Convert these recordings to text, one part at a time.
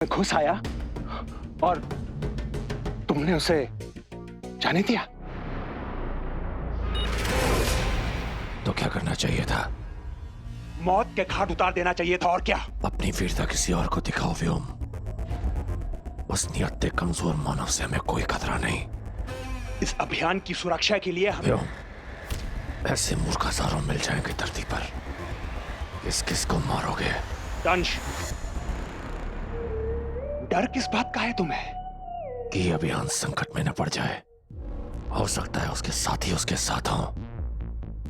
घुस आया और तुमने उसे जाने दिया। तो क्या करना चाहिए था? मौत के घाट उतार देना चाहिए था, और क्या। अपनी वीरता किसी और को दिखाओ व्योम। उस नियत कमजोर मानव से हमें कोई खतरा नहीं। इस अभियान की सुरक्षा के लिए व्योम, ऐसे मूर्ख हजारों मिल जाएंगे धरती पर। किस किस को मारोगे? दंश, डर किस बात का है तुम्हें? कि ये अभियान संकट में न पड़ जाए। हो सकता है उसके साथी उसके साथ हों।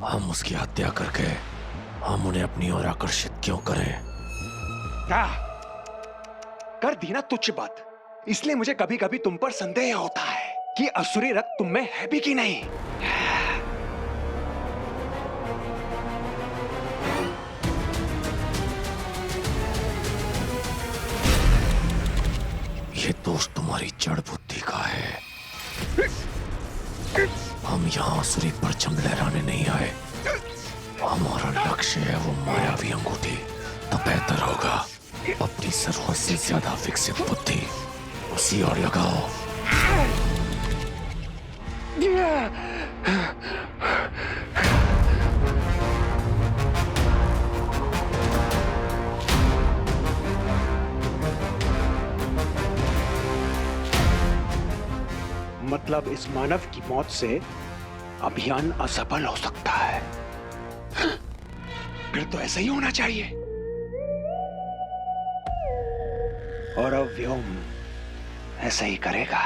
हम उसकी हत्या करके हम उन्हें अपनी ओर आकर्षित क्यों करें? क्या कर दी ना तुच्छ बात। इसलिए मुझे कभी कभी तुम पर संदेह होता है कि असुरी रक्त तुम में है भी कि नहीं। ये दोष तुम्हारी जड़ बुद्धि का है। हम यहाँ आसुरी परचम लहराने नहीं आए। हमारा लक्ष्य है वो मायावी अंगूठी। तो बेहतर होगा अपनी जरूरत से ज्यादा विकसित बुद्धि उसी ओर लगाओ। मतलब इस मानव की मौत से अभियान असफल हो सकता है। फिर तो ऐसा ही होना चाहिए। और अब व्योम ऐसा ही करेगा।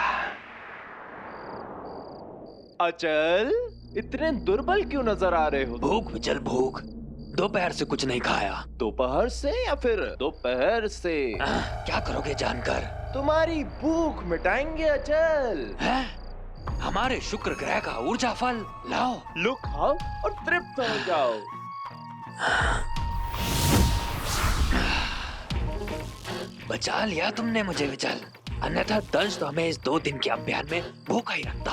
अचल, इतने दुर्बल क्यों नजर आ रहे हो? भूख विचल, भूख। दोपहर से कुछ नहीं खाया। दोपहर से या फिर दोपहर से? क्या करोगे जानकर? तुम्हारी भूख मिटाएंगे अचल। है? हमारे शुक्र ग्रह का ऊर्जा फल लाओ। लो खाओ और तृप्त हो जाओ। बचा लिया तुमने मुझे विचल, अन्यथा दंश तो हमें इस 2 दिन के अभियान में भूखा ही रखता।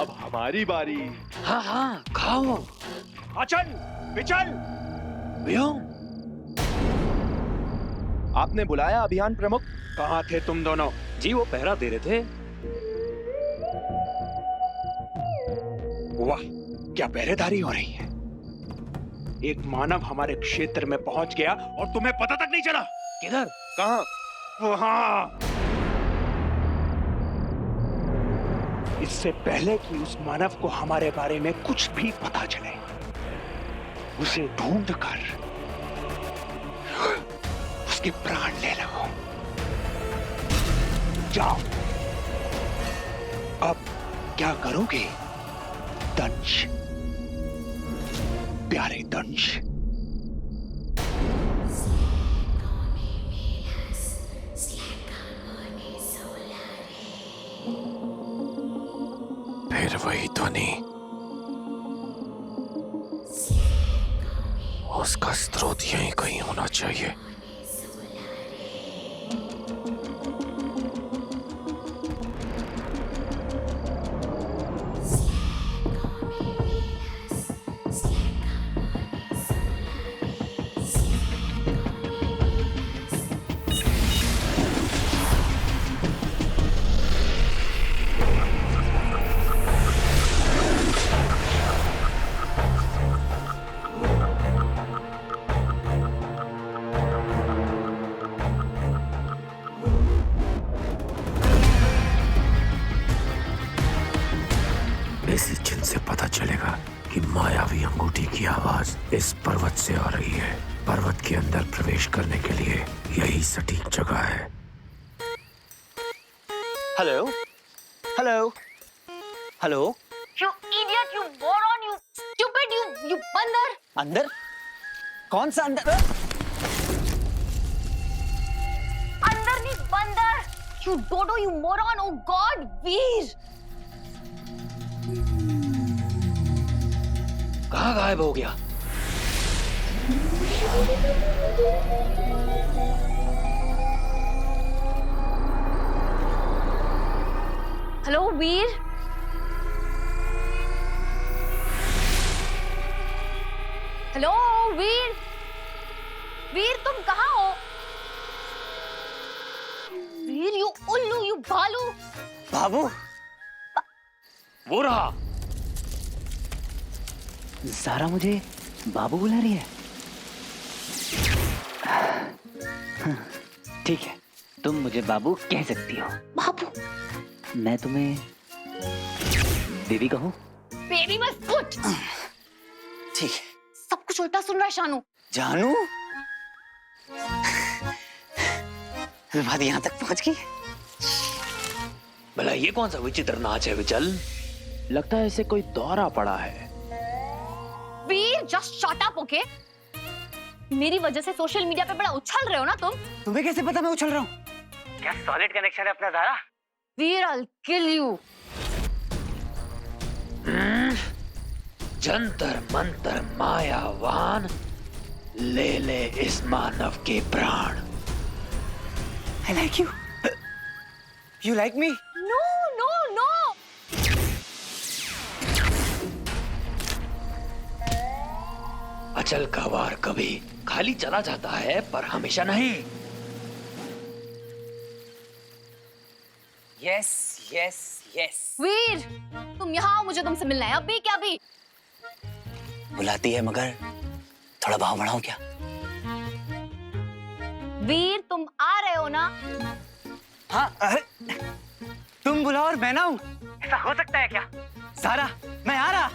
अब हमारी बारी। हाँ हाँ, खाओ। अचल, विचल, व्योम, आपने बुलाया अभियान प्रमुख? कहाँ थे तुम दोनों? जी वो पहरा दे रहे थे। वाह, क्या पहरेदारी हो रही है। एक मानव हमारे क्षेत्र में पहुंच गया और तुम्हें पता तक नहीं चला। किधर? कहाँ? वहां। इससे पहले कि उस मानव को हमारे बारे में कुछ भी पता चले, उसे ढूंढ कर उसके प्राण ले लो। जाओ। अब क्या करोगे दंश, प्यारे दंश? फिर वही ध्वनि, उसका स्रोत यहीं कहीं होना चाहिए। इसी चिन्ह से पता चलेगा कि मायावी अंगूठी की आवाज इस पर्वत से आ रही है। पर्वत के अंदर प्रवेश करने के लिए यही सटीक जगह है। Hello, hello, hello. You idiot, you moron, you stupid, you बंदर। अंदर? कौन सा अंदर? अंदर नहीं, बंदर। You dodo, you moron, oh God, वीर। कहाँ गायब हो गया? हेलो वीर। हेलो वीर। वीर तुम कहाँ हो? वीर, यू उल्लू, यू भालू। बाबू, वो रहा। ज़ारा मुझे बाबू बुला रही है। ठीक है, तुम मुझे बाबू कह सकती हो। बाबू। मैं तुम्हें बेबी कहूँ? बेबी मत पुट। ठीक है। सब कुछ उल्टा सुन रहा है शानू। जानू, बात यहाँ तक पहुँच गई। भला ये कौन सा विचित्र नाच है विचल? लगता है इसे कोई दौरा पड़ा है। वीर, जस्ट शट अप, ओके? मेरी वजह से सोशल मीडिया पे बड़ा उछल रहे हो ना तुम। तुम्हें कैसे पता मैं उछल रहा हूँ? क्या सॉलिड कनेक्शन है अपना ज़ारा? वीर, I'll kill you. Jantar Mantar मायावान, ले ले इस मानव के प्राण। I like you. You like me? No, no, no. अचल का वार कभी खाली चला जाता है पर हमेशा नहीं। Yes, yes, yes. वीर, तुम यहाँ आओ, मुझे तुमसे मिलना है अभी क्या अभी। बुलाती है मगर थोड़ा भाव बढ़ाओ क्या? वीर, तुम आ रहे हो ना? हाँ, तुम बुलाओ और मैं ना हूँ, ऐसा हो सकता है क्या? ज़ारा, मैं आ रहा।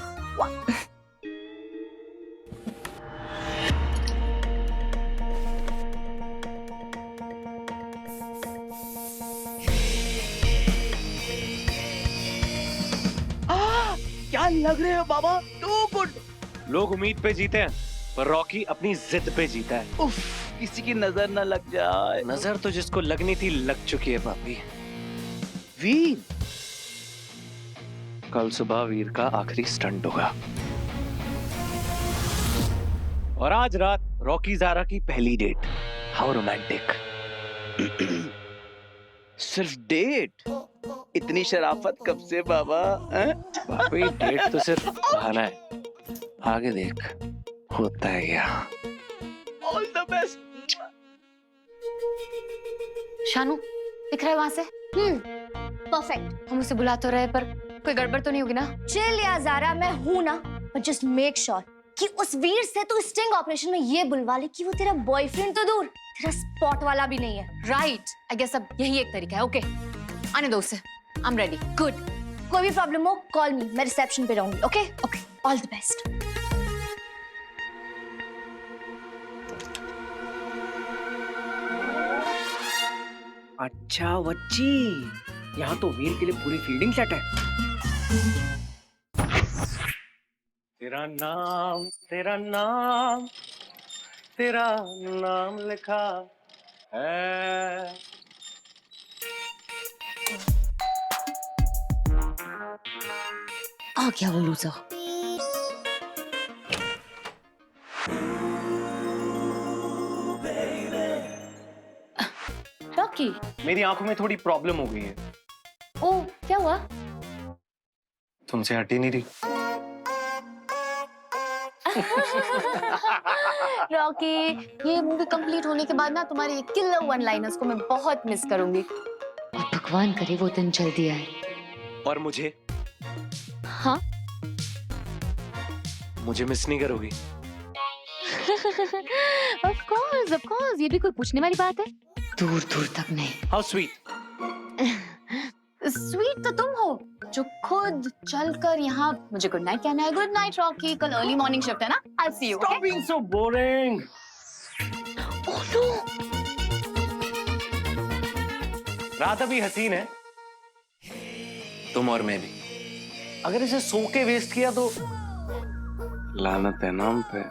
क्या लग रहे हो बाबा? To good. लोग उम्मीद पे जीते हैं पर रॉकी अपनी जिद पे जीता है। उफ, किसी की नजर न लग जाए। नजर तो जिसको लगनी थी लग चुकी है पापी। वीर, कल सुबह वीर का आखिरी स्टंट होगा और आज रात रॉकी ज़ारा की पहली डेट। How romantic. सिर्फ डेट? इतनी शराफत कब से बाबा? बापी, डेट तो सिर्फ बहाना है, आगे देख होता है यहाँ। All the best. शानू, दिख रहा है वहां से? परफेक्ट। हम उसे बुला तो रहे पर कोई गड़बड़ तो नहीं होगी ना? चिल या ज़ारा, मैं हूं ना, but just make sure कि उस वीर से तू स्टिंग ऑपरेशन में ये बुलवा ले कि वो तेरा बॉयफ्रेंड तो दूर, तेरा स्पॉट वाला भी नहीं है। राइट, आई गेस अब यही एक तरीका है। ओके, आने दो उसे। I am ready. गुड, कोई भी प्रॉब्लम हो कॉल मी, मैं रिसेप्शन पे रहूंगी। Okay okay, all the best. अच्छा बच्ची, यहाँ तो वीर के लिए पूरी फील्डिंग सेट है। तेरा नाम, तेरा नाम, तेरा नाम लिखा है। आ गया वो लूजर। रॉकी, मेरी आंखों में थोड़ी प्रॉब्लम हो गई है। ओ, क्या हुआ? तुमसे हटी नहीं रही। रॉकी, ये मूवी कंप्लीट होने के बाद ना तुम्हारे किलर वन लाइनर्स को मैं बहुत मिस करूंगी। और भगवान करे वो दिन जल्दी आए। और मुझे? हाँ? मुझे मिस नहीं करोगी? ऑफ कोर्स, ये भी कोई पूछने वाली बात है? दूर दूर तक नहीं। How sweet. स्वीट तो तुम हो जो खुद चलकर यहाँ मुझे गुड नाइट कहना है। गुड नाइट रॉकी, कल अर्ली मॉर्निंग शिफ्ट है ना? I see you. Stop being so boring. Oh no, रात अभी हसीन है, तुम और मैं भी। अगर इसे सो के वेस्ट किया तो लानत है नाम पे।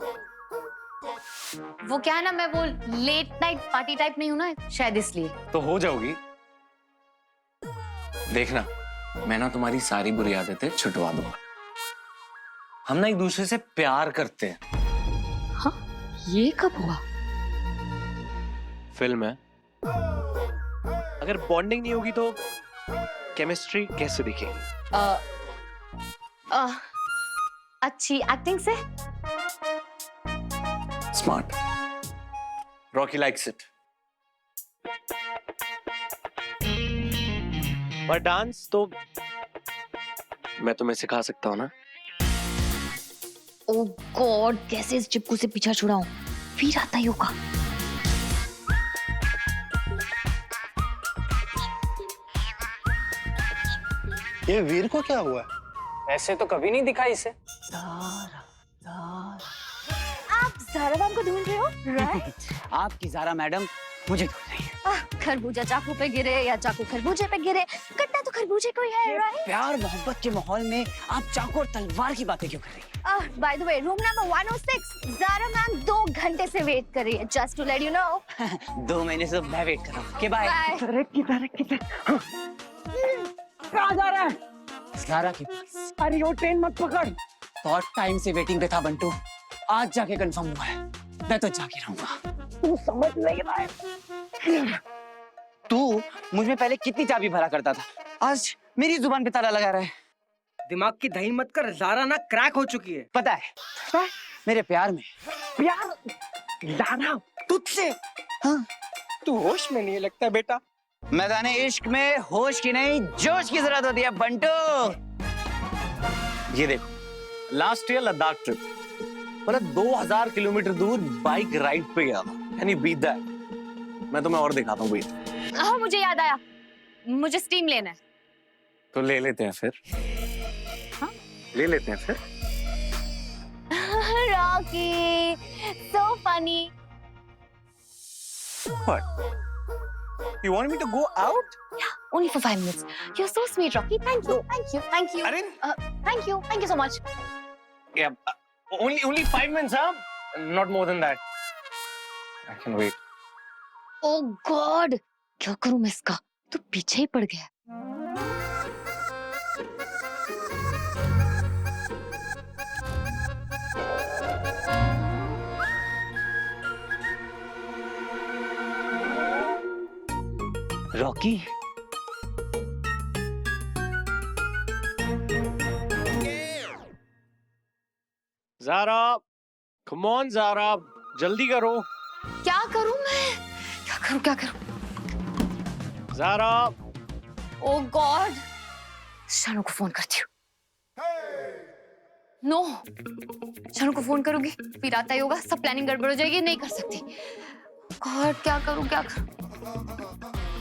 वो क्या है ना, मैं वो लेट नाइट पार्टी टाइप नहीं हूँ ना, शायद इसलिए। तो हो जाओगी। देखना, मैं ना तुम्हारी सारी बुरी आदतें छुटवा दूंगा। हम ना एक दूसरे से प्यार करते हैं। हाँ, ये कब हुआ? फिल्म है। अगर बॉन्डिंग नहीं होगी तो केमिस्ट्री कैसे दिखेगी? अच्छी एक्टिंग से। स्मार्ट। Rocky likes it. पर डांस तो मैं तुम्हें सिखा सकता हूँ ना। ओ गॉड, कैसे इस चिपकू से पीछा छुड़ाऊं? फिर आता ही होगा। ये वीर को क्या हुआ? ऐसे तो कभी नहीं दिखा इसे। आप ज़ारा मैम को ढूंढ रहे हो, राइट? आपकी ज़ारा मैडम मुझे ढूंढ रही है। खरबूजा चाकू पे गिरे या चाकू खरबूजे पे गिरे, कट्टा तो खरबूजे को ही है, राइट? प्यार मोहब्बत के माहौल में आप चाकू और तलवार की बातें क्यों कर रही हैं? By the way, room number 106, Zara ma'am 2 घंटे से वेट कर रही है, just to let you know. 2 महीने से मैं वेट कर रहा हूँ। के बाय। बाय। किधर? कहाँ जा रहा है? ज़ारा के पास। अरे वो ट्रेन मत पकड़। बहुत टाइम से वेटिंग पे था बंटू। आज जाके कंफर्म हुआ है। मैं तो जाके रहूंगा। तू समझ नहीं रहा है। तू मुझ में पहले कितनी चाबी भरा करता था, आज मेरी जुबान पे ताला लगा रहा है। दिमाग की दही मत कर, ज़ारा ना क्रैक हो चुकी है। पता है मेरे प्यार में। प्यार ज़ारा तुझसे? हाँ। तू होश में नहीं लगता बेटा। मैदाने इश्क में होश की नहीं जोश की जरूरत होती है बंटू। ये देखो, लास्ट ईयर लद्दाख ट्रिप, मतलब 2000 किलोमीटर दूर बाइक राइड पे गया था। यानी बीत दैट। मैं तुम्हें और दिखाता हूँ बीत। हाँ, मुझे याद आया, मुझे स्टीम लेना है। तो ले लेते हैं फिर। हाँ? ले लेते हैं फिर। Rocky, so funny. What? You want me to go out? Yeah, only for 5 minutes. You're so sweet, Rocky. Thank you, thank you, thank you. अरे Thank you so much. yeah, only 5 minutes, huh? Not more than that. I can wait. Oh God, क्या करूं मैं इसका? तो पीछे ही पड़ गया। Rocky, Zara, come on Zara, जल्दी करो। क्या करूं मैं? क्या करूं? ज़ारा, Oh God, शानू को फोन करती हूँ। नो, शानू को फोन करूंगी, फिर आता ही होगा, सब प्लानिंग गड़बड़ हो जाएगी, नहीं कर सकती। गॉड, क्या करूं?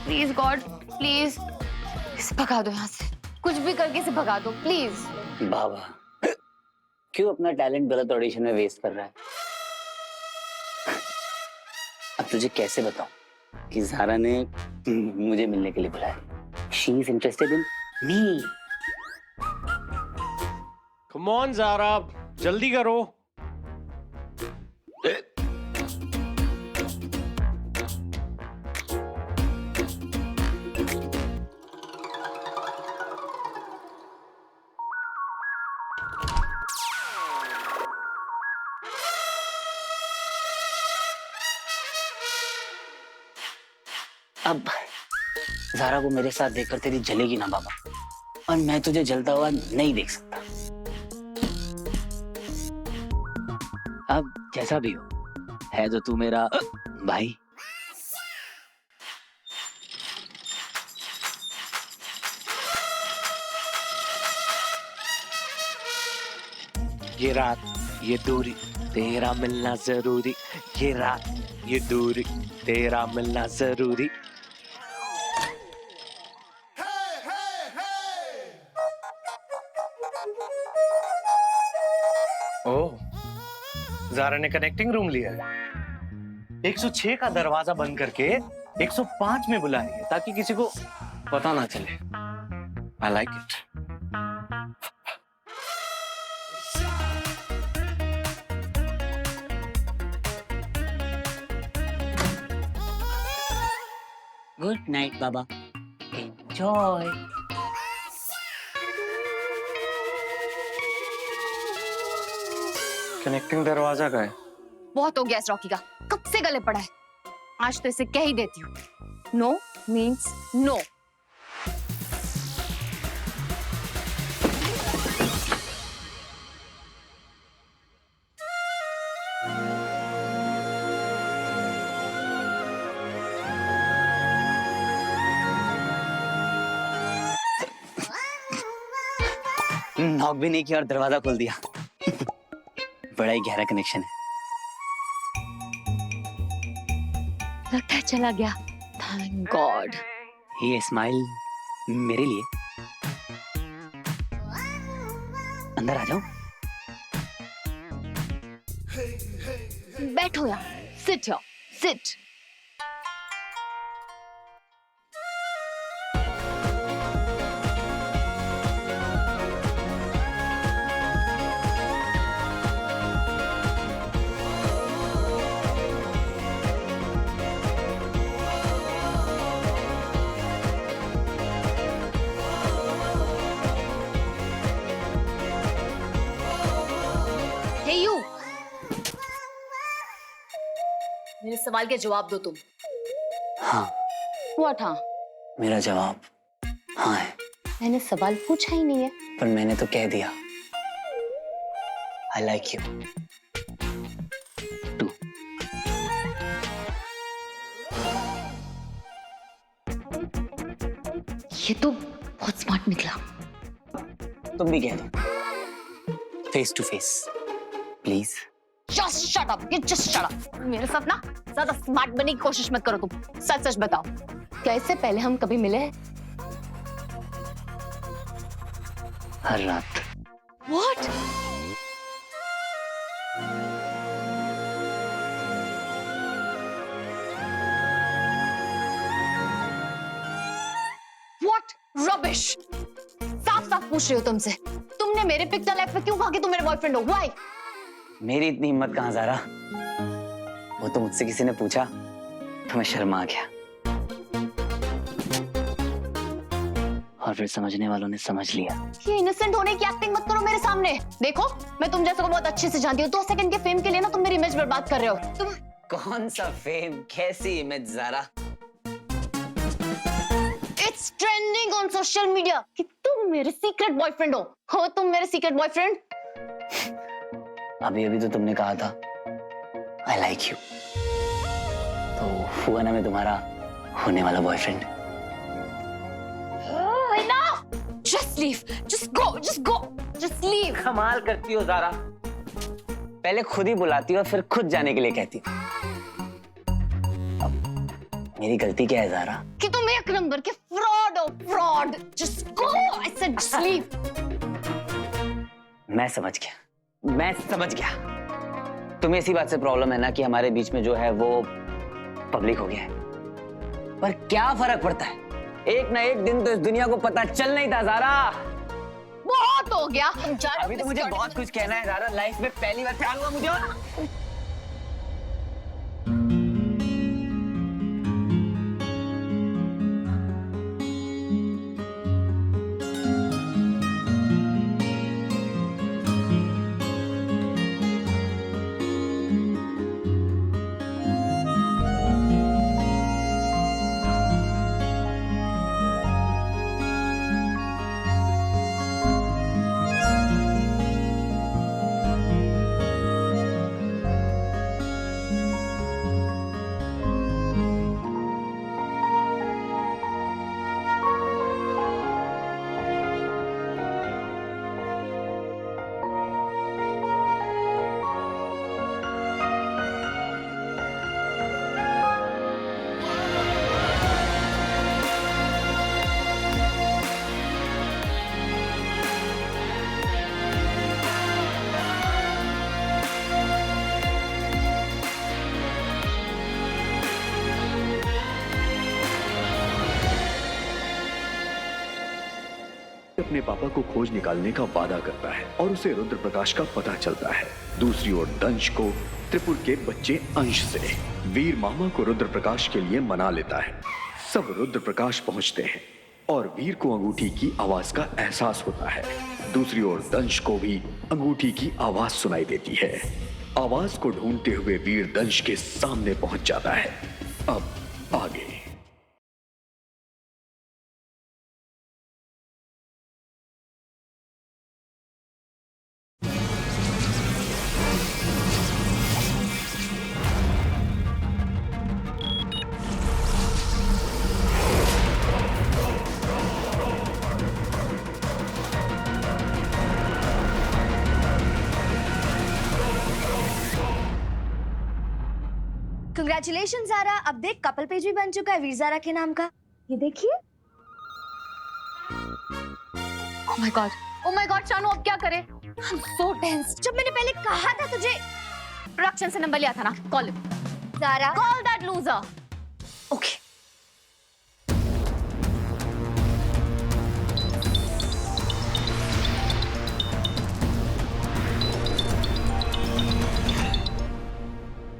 प्लीज गॉड, प्लीज इसे भगा दो यहाँ से, कुछ भी करके इसे भगा दो प्लीज। बाबा क्यों अपना टैलेंट गलत ऑडिशन में वेस्ट कर रहा है? अब तुझे कैसे बताऊं कि ज़ारा ने मुझे मिलने के लिए बुलाया? She is interested in me. come on Zara, जल्दी करो। अब ज़ारा को मेरे साथ देखकर तेरी जलेगी ना बाबा, और मैं तुझे जलता हुआ नहीं देख सकता। अब जैसा भी हो, है तो तू मेरा भाई। ये रात, ये दूरी, तेरा मिलना जरूरी। ये रात, ये दूरी, तेरा मिलना जरूरी। ओह, ज़ारा ने कनेक्टिंग रूम लिया है। 106 का दरवाजा बंद करके 105 में बुला रही है, ताकि किसी को पता ना चले। I like it. Good night Baba, enjoy. Connecting दरवाजा का है। बहुत हो गया इस रॉकी का, कब से गले पड़ा है। आज तो इसे कह ही देती हूँ, नो मीन्स नो। नॉक भी नहीं किया और दरवाजा खोल दिया। बड़ा ही गहरा कनेक्शन है। लगता है चला गया। Thank God. ये स्माइल मेरे लिए। अंदर आ जाओ। बैठो यार, sit here, sit. Hey you, मेरे सवाल के जवाब दो तुम। हाँ, व्हाट? हाँ, मेरा जवाब हाँ है। मैंने सवाल पूछा ही नहीं है। पर मैंने तो कह दिया। I like you too. ये तो बहुत स्मार्ट निकला। तुम भी कह दो, face to face please. Just shut up, you just shut up। मेरे साथ ना ज्यादा स्मार्ट बनने की कोशिश मत करो तुम। सच सच बताओ, क्या इससे पहले हम कभी मिले हैं? हर रात। What? What rubbish! साफ साफ पूछ रही हो तुमसे, तुमने मेरे पिक्चर लाइफ में क्यों कहा कि तुम मेरे बॉयफ्रेंड हो? Why? मेरी इतनी हिम्मत कहाँ ज़ारा? वो तो मुझसे किसी ने पूछा तो मैं शर्मा गया, और फिर समझने वालों ने समझ लिया। ये इनोसेंट होने की एक्टिंग मत करो मेरे सामने। देखो, मैं तुम जैसे को बहुत अच्छे से जानती हूँ। 2 सेकंड के फेम के लिए ना तुम मेरी इमेज बर्बाद कर रहे हो। तुम कौन सा फेम, कैसी image Zara? It's trending on social media कि तुम मेरे सीक्रेट बॉयफ्रेंड हो तुम मेरे सीक्रेट बॉयफ्रेंड। अभी अभी तो तुमने कहा था आई लाइक यू, तो हुआ ना मैं तुम्हारा होने वाला boyfriend. Just leave, just go, just go, just leave। कमाल करती हो ज़ारा, पहले खुद ही बुलाती हो फिर खुद जाने के लिए कहती हो। अब मेरी गलती क्या है ज़ारा? कि तुम 1 नंबर के फ्रॉड हो, fraud. Just go, I said just leave। मैं समझ गया। तुम्हें इसी बात से प्रॉब्लम है ना कि हमारे बीच में जो है वो पब्लिक हो गया है। पर क्या फर्क पड़ता है, एक ना एक दिन तो इस दुनिया को पता चलना ही था ज़ारा। बहुत हो गया। अभी तो मुझे बहुत कुछ कहना है ज़ारा, लाइफ में पहली बार ख्याल हुआ मुझे। अपने पापा को खोज निकालने का वादा करता है और उसे रुद्र प्रकाश का पता चलता है। दूसरी ओर दंश को त्रिपुर के बच्चे अंश से वीर मामा को रुद्र प्रकाश के लिए मना लेता है। सब रुद्र प्रकाश पहुंचते हैं और वीर को अंगूठी की आवाज का एहसास होता है। दूसरी ओर दंश को भी अंगूठी की आवाज सुनाई देती है। आवाज को ढूंढते हुए वीर दंश के सामने पहुंच जाता है। अब आगे। कंग्रेचुलेशन ज़ारा, अब देख कपल पेज भी बन चुका है वीर ज़ारा के नाम का। ये देखिए। ओह माय गॉड शानू, अब क्या करें? I'm so tense. जब मैंने पहले कहा था तुझे। प्रोडक्शन से नंबर लिया था ना, call Zara. Call that loser. Okay.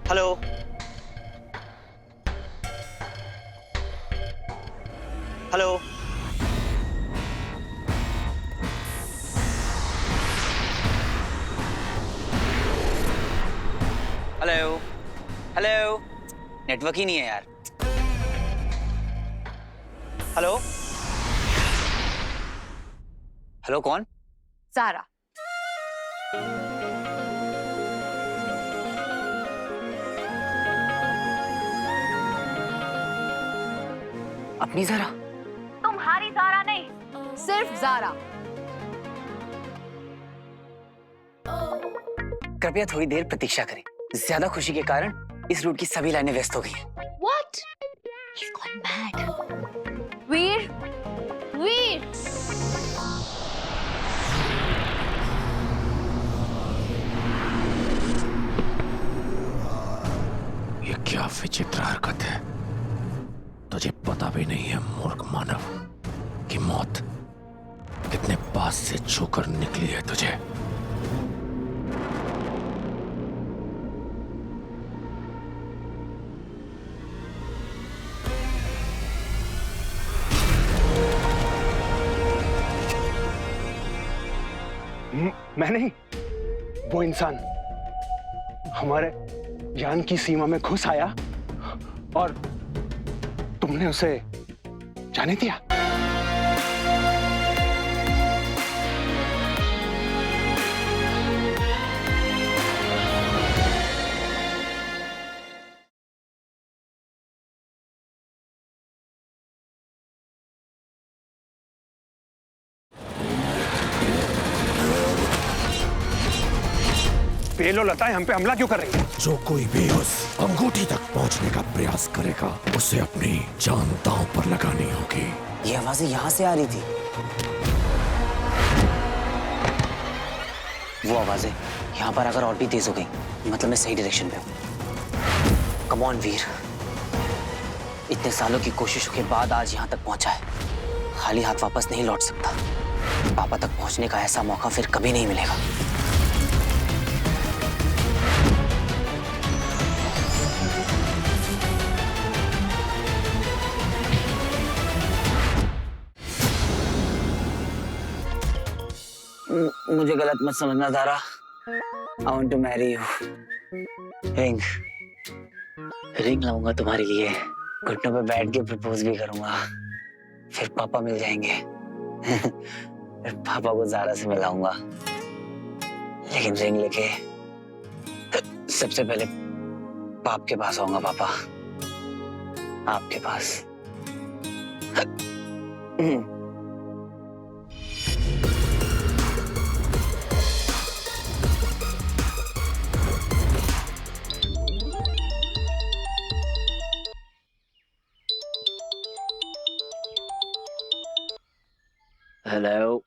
Hello. Hello. Hello. Hello. Network ही नहीं है यार। हेलो। हेलो कौन? ज़ारा। अपनी ज़ारा? तुम्हारी ज़ारा नहीं, सिर्फ ज़ारा। कृपया थोड़ी देर प्रतीक्षा करें। ज्यादा खुशी के कारण इस रूट की सभी लाइनें व्यस्त हो गई हैं। What? He's gone mad. वीर, वीर। ये क्या विचित्र हरकत है। तुझे पता भी नहीं है मूर्ख मानव कि मौत कितने पास से छूकर निकली है तुझे। मैं नहीं, वो इंसान हमारे ज्ञान की सीमा में घुस आया और तुमने उसे जाने दिया। ये लो लता हम पे हमला क्यों कर रही है? जो कोई भी उस अंगूठी तक पहुंचने का प्रयास करेगा उसे अपनी जान दांव पर लगानी होगी। ये आवाजें यहाँ से आ रही थी। वो आवाजें यहाँ पर आकर और भी तेज हो गई, मतलब मैं सही डायरेक्शन पे हूँ। कम ऑन वीर, इतने सालों की कोशिशों के बाद आज यहाँ तक पहुंचा है। खाली हाथ वापस नहीं लौट सकता। पापा तक पहुंचने का ऐसा मौका फिर कभी नहीं मिलेगा। मुझे गलत मत समझना Zara. I want to marry you. Ring, ring लाऊंगा तुम्हारे लिए। घुटनों पे बैठ के प्रपोज भी करूंगा। फिर पापा मिल जाएंगे। फिर पापा को ज़ारा से मिलाऊंगा। लेकिन रिंग लेके सबसे पहले पाप के पास आऊंगा। पापा, आपके पास। Hello,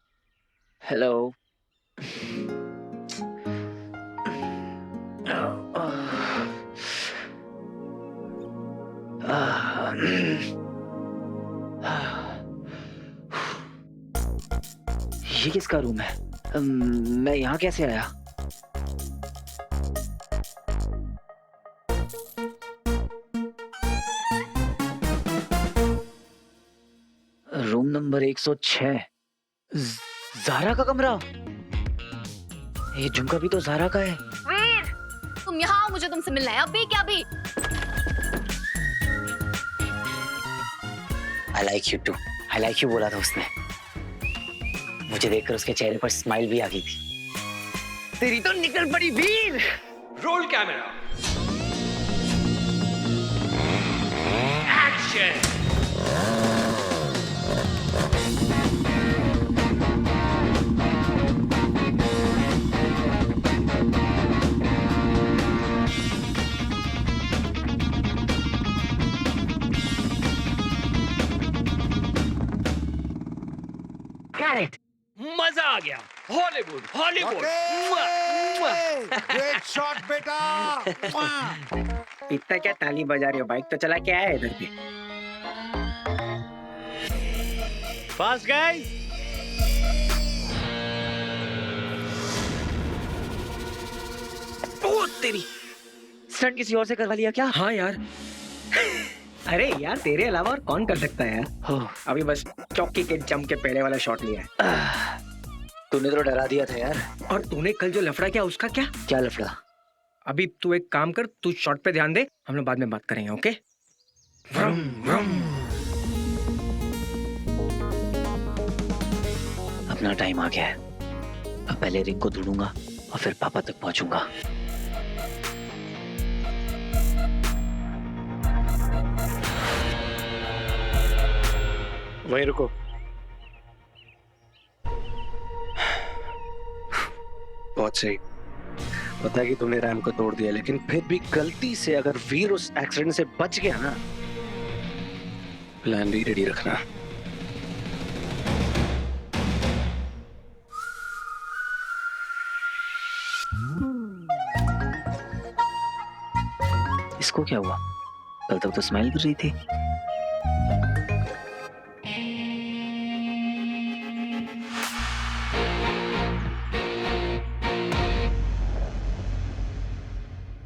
hello. ये किसका रूम है? मैं यहाँ कैसे आया? Room number 106। ज़ारा का कमरा। ये झुमका भी तो ज़ारा का है। वीर, तुम यहाँ आओ, मुझे तुमसे मिलना है अभी क्या अभी। I like you too. I like you बोला था उसने। मुझे देखकर उसके चेहरे पर स्माइल भी आ गई थी। तेरी तो निकल पड़ी Veer. Roll camera, action. Correct, मजा आ गया। Hollywood Hollywood. ग्रेट शॉट बेटा। इतना क्या ताली बजा रही हो, बाइक तो चला के आया है इधर पे। Fast guys. ओ तेरी, स्टंट किसी और से करवा लिया क्या? हाँ यार। अरे यार, तेरे अलावा और कौन कर सकता है यार। अभी बस चौकी के जम के पहले वाला शॉट लिया है। तूने तो डरा दिया था यार। और तूने कल जो लफड़ा किया उसका क्या? क्या लफड़ा? अभी तू एक काम कर, तू शॉट पे ध्यान दे, हम लोग बाद में बात करेंगे, ओके? व्रम व्रम। अपना टाइम आ गया है। अब पहले रिंग को ढूंढूंगा और फिर पापा तक पहुंचूंगा। वहीं रुको। बहुत सही। पता है कि तूने रैम को तोड़ दिया, लेकिन फिर भी गलती से अगर वीर उस एक्सीडेंट से बच गया ना, प्लान भी रेडी रखना। इसको क्या हुआ? कल तक तो स्माइल कर रही थी।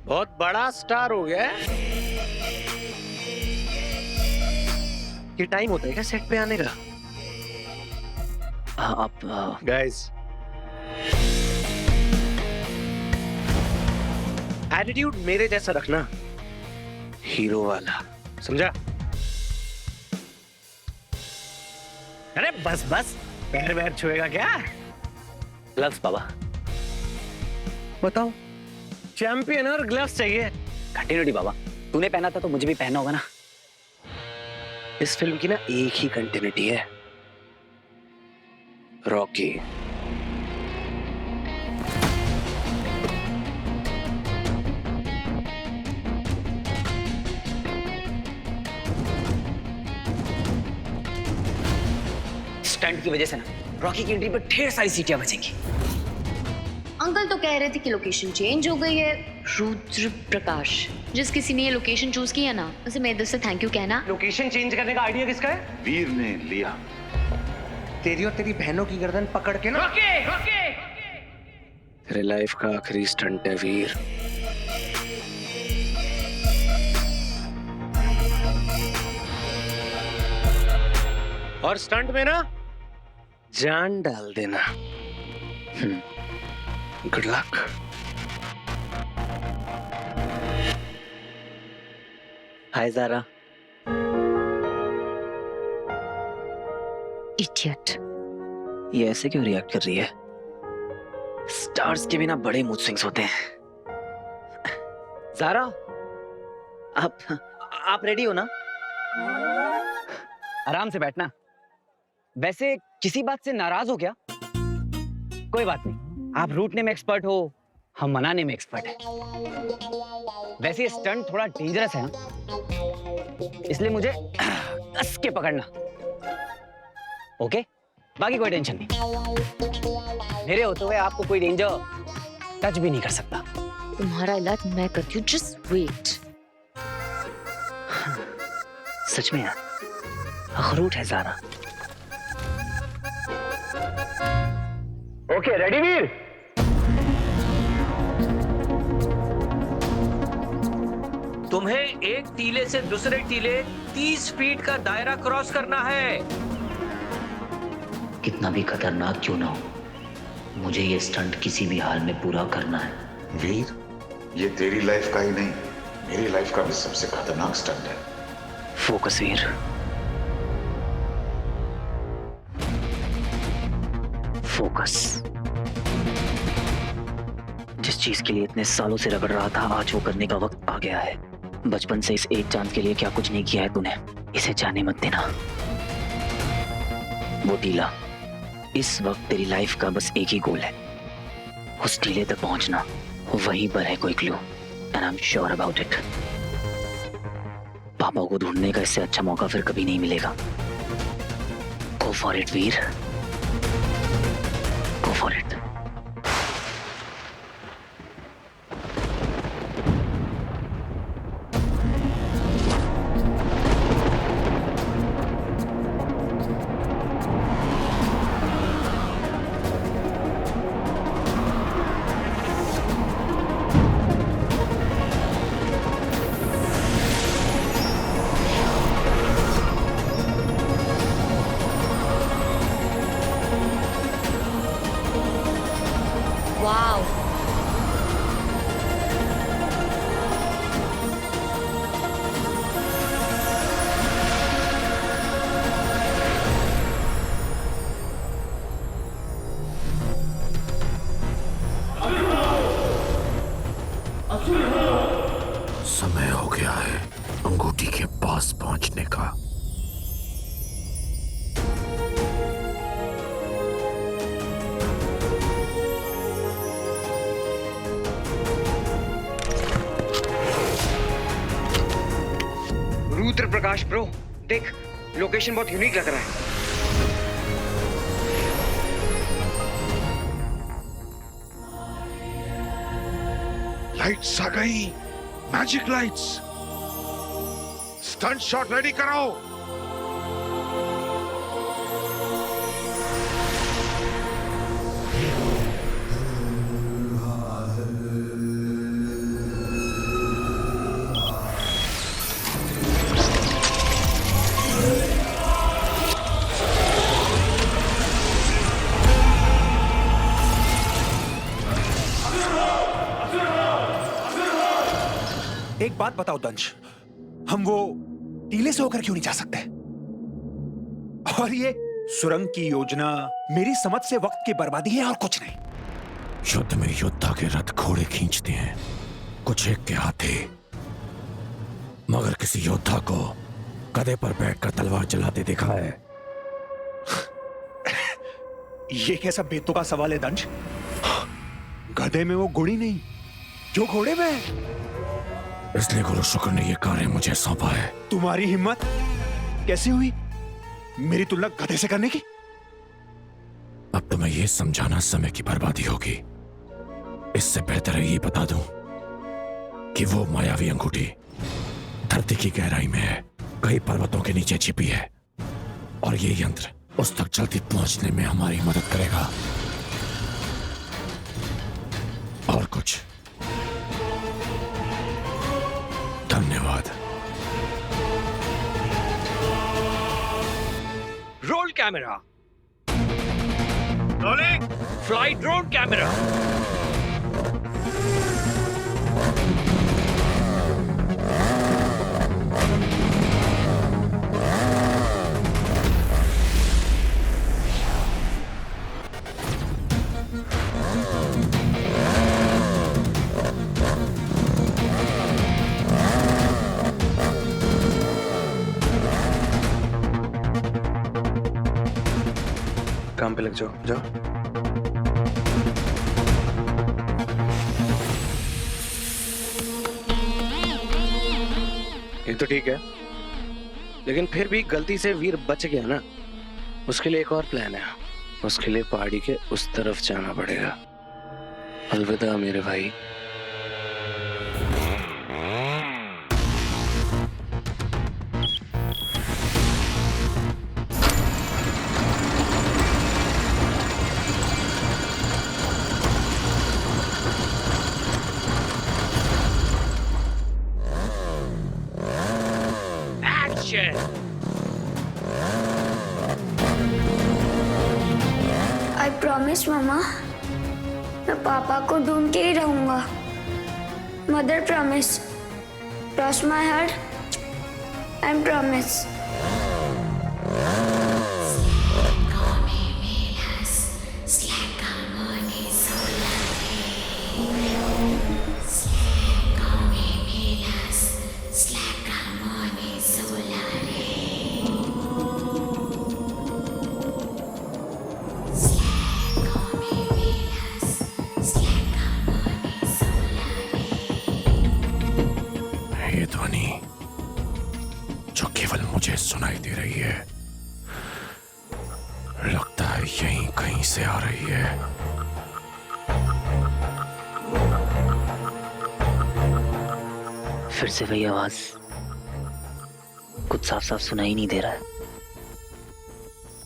बहुत बड़ा स्टार हो गया है। ये टाइम होता है क्या सेट पे आने का? आप गाइस, एटीट्यूड मेरे जैसा रखना, हीरो वाला, समझा? अरे बस बस, पैर वैर छुएगा क्या? ग्लव्स बाबा। बताओ, चैंपियन और ग्लव्स चाहिए। कंटिन्यूटी बाबा, तूने पहना था तो मुझे भी पहनना होगा ना। इस फिल्म की ना एक ही कंटिन्यूटी है, रॉकी। स्टंट की वजह से ना रॉकी की एंट्री पर ढेर सारी सीटियां बचेंगी। अंकल तो कह रहे थे कि लोकेशन चेंज हो गई है। रुद्र प्रकाश, जिस किसी ने ये लोकेशन चूज किया ना, उसे मेरे दिल से थैंक यू कहना। लोकेशन चेंज करने का आइडिया किसका है? वीर ने लिया। तेरी और तेरी बहनों की गर्दन पकड़ के ना। Rocky, Rocky! तेरे लाइफ का आखिरी स्टंट है वीर। और स्टंट में ना जान डाल देना। Good luck. Hi Zara. Idiot. ये ऐसे क्यों रिएक्ट कर रही है? स्टार्स के बिना बड़े मूड स्विंग्स होते हैं। ज़ारा, आप रेडी हो ना? आराम से बैठना। वैसे किसी बात से नाराज हो क्या? कोई बात नहीं, आप रूटने में एक्सपर्ट हो, हम मनाने में एक्सपर्ट हैं। वैसे ये स्टंट थोड़ा डेंजरस है ना, इसलिए मुझे कस के पकड़ना। ओके? बाकी कोई टेंशन नहीं। मेरे होते हुए आपको कोई डेंजर टच भी नहीं कर सकता। तुम्हारा इलाज मैं करती हूँ, जस्ट वेट। सच में यार, अखरूट है ज़ारा। ओके, रेडी वीर? तुम्हें एक टीले से दूसरे टीले 30 फीट का दायरा क्रॉस करना है। कितना भी खतरनाक क्यों ना हो, मुझे ये स्टंट किसी भी हाल में पूरा करना है। वीर, ये तेरी लाइफ का ही नहीं, मेरी लाइफ का भी सबसे खतरनाक स्टंट है। फोकस वीर। फोकस। जिस चीज के लिए इतने सालों से रगड़ रहा था, आज वो करने का वक्त आ गया है। बचपन से इस एक चांस के लिए क्या कुछ नहीं किया है तूने, इसे जाने मत देना। वो टीला, इस वक्त तेरी लाइफ का बस एक ही गोल है, उस टीले तक पहुंचना। वहीं पर है कोई clue, and I am sure about it. पापा को ढूंढने का इससे अच्छा मौका फिर कभी नहीं मिलेगा। Go for it Veer. For it. Wow, समय हो गया है अंगूठी के पास पहुंचने का। रुद्र प्रकाश ब्रो, देख लोकेशन बहुत यूनिक लग रहा है। लाइट्स आ गई, magic lights. Stunt shot ready कराओ। एक बात बताओ दंश, हम वो टीले से होकर क्यों नहीं जा सकते? और ये सुरंग की योजना मेरी समझ से वक्त की बर्बादी है और कुछ नहीं। युद्ध में योद्धा के रथ घोड़े खींचते हैं, कुछ एक के हाथी, मगर किसी योद्धा को गधे पर बैठकर तलवार चलाते देखा है? ये कैसा बेतुका सवाल है दंश? गधे में वो घोड़ी नहीं, जो घोड़े में है। इसलिए गुरु शुक्र ने यह कार्य मुझे सौंपा है। तुम्हारी हिम्मत कैसे हुई मेरी तुलना गधे से करने की? अब तुम्हें यह समझाना समय की बर्बादी होगी। इससे बेहतर है ये बता दूं कि वो मायावी अंगूठी धरती की गहराई में है, कई पर्वतों के नीचे छिपी है, और ये यंत्र उस तक जल्दी पहुंचने में हमारी मदद करेगा। और कुछ? धन्यवाद। Roll camera, rolling, fly drone camera. काम पे लग जाओ, जाओ। ये तो ठीक है, लेकिन फिर भी गलती से वीर बच गया ना, उसके लिए एक और प्लान है। उसके लिए पहाड़ी के उस तरफ जाना पड़ेगा। अलविदा मेरे भाई। I promise मामा, मैं पापा को ढूंढ के ही रहूंगा। Mother promise, cross my heart and promise. ये ध्वनि जो केवल मुझे सुनाई दे रही है, लगता है यहीं कहीं से आ रही है। फिर से वही आवाज, कुछ साफ साफ सुनाई नहीं दे रहा है,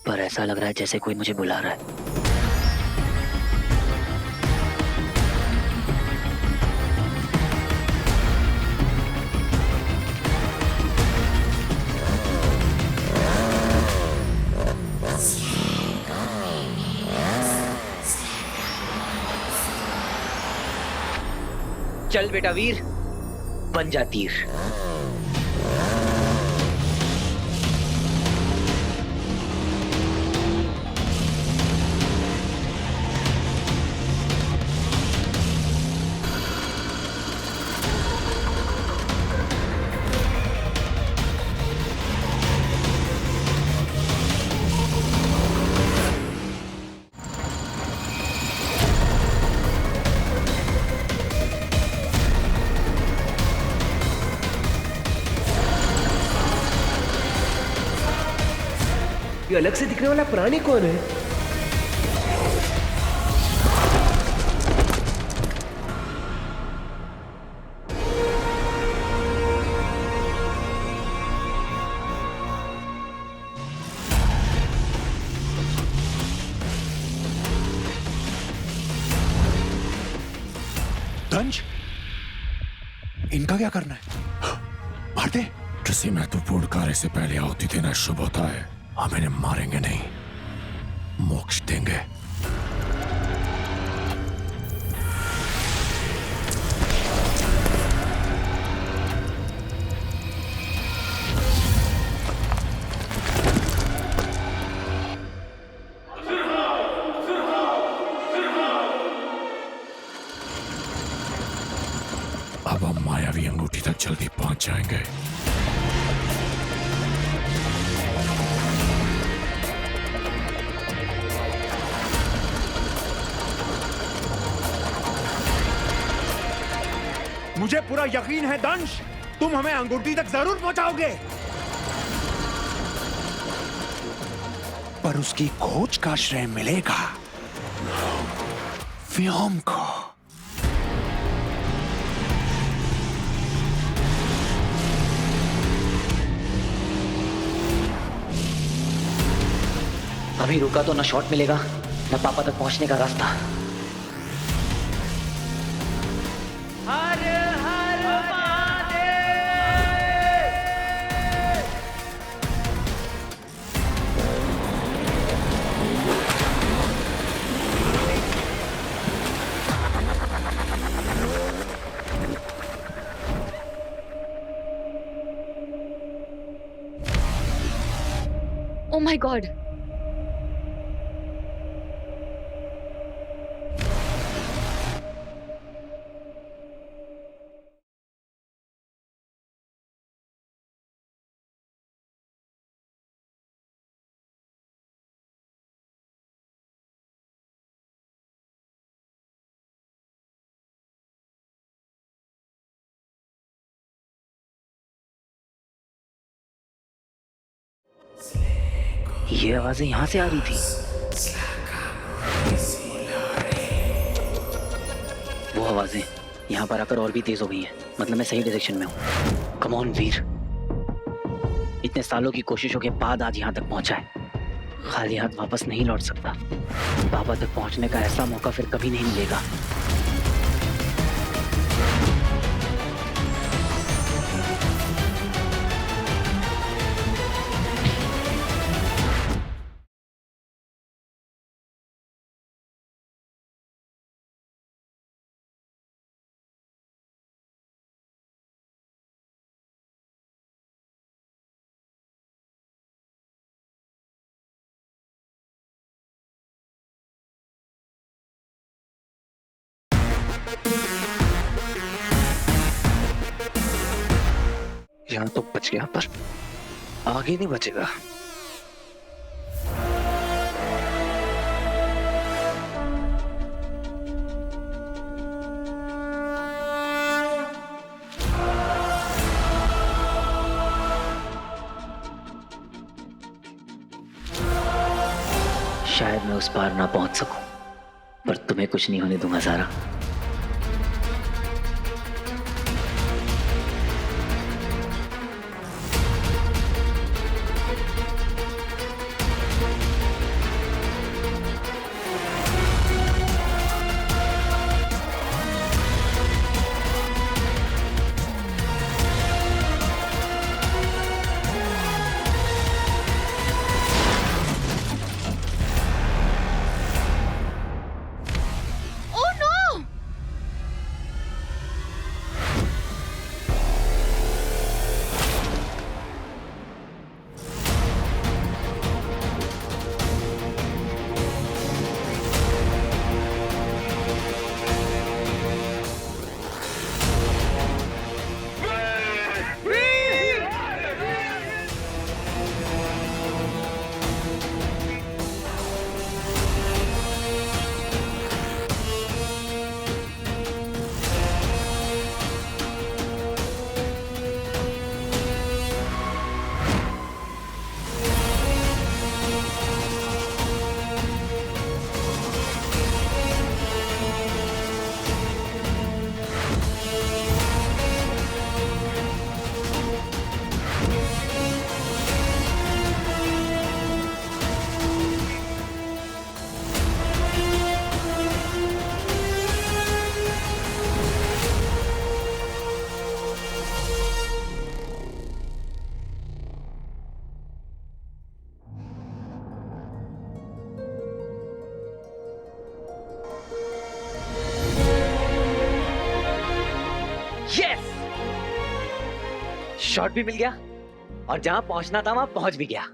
पर ऐसा लग रहा है जैसे कोई मुझे बुला रहा है। चल बेटा वीर, बन जा तीर। ये अलग से दिखने वाला प्राणी कौन है? दंश, इनका क्या करना है? मार दे। किसी महत्वपूर्ण कार्य से पहले आहुति देना शुभ होता है। हम इन्हें मारेंगे नहीं, मोक्ष देंगे। अब हम मायावी अंगूठी तक जल्दी पहुंच जाएंगे। मुझे पूरा यकीन है दंश, तुम हमें अंगूठी तक जरूर पहुंचाओगे, पर उसकी खोज का श्रेय मिलेगा व्योम को। अभी रुका तो ना शॉट मिलेगा ना पापा तक पहुंचने का रास्ता। Oh my God! ये आवाजें यहां से आ रही थी। वो आवाजें यहां पर आकर और भी तेज हो गई हैं। मतलब मैं सही डायरेक्शन में हूँ। कम ऑन वीर, इतने सालों की कोशिशों के बाद आज यहां तक पहुंचा है। खाली हाथ वापस नहीं लौट सकता। बाबा तक पहुंचने का ऐसा मौका फिर कभी नहीं मिलेगा। यहाँ तो बच गया, पर आगे नहीं बचेगा। शायद मैं उस पार ना पहुंच सकूं, पर तुम्हें कुछ नहीं होने दूंगा ज़ारा। शॉट भी मिल गया और जहां पहुंचना था वहां पहुंच भी गया।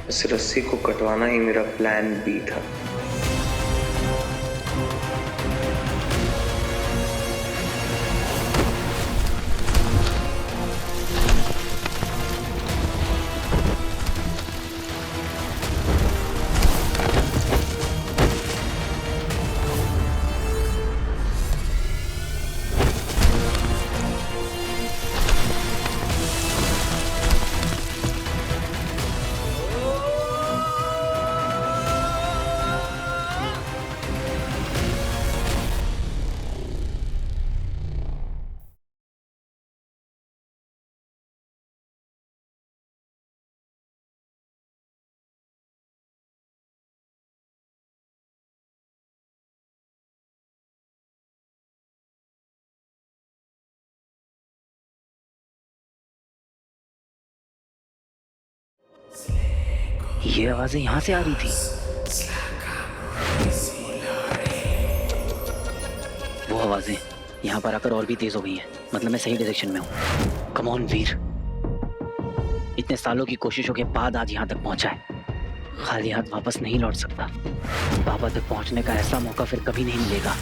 इस रस्सी को कटवाना ही मेरा प्लान बी था। ये आवाजें यहाँ से आ रही थी। वो आवाजें यहाँ पर आकर और भी तेज हो गई हैं। मतलब मैं सही डायरेक्शन में हूँ। कम ऑन वीर, इतने सालों की कोशिशों के बाद आज यहाँ तक पहुंचा है। खाली हाथ वापस नहीं लौट सकता। पापा तक पहुंचने का ऐसा मौका फिर कभी नहीं मिलेगा।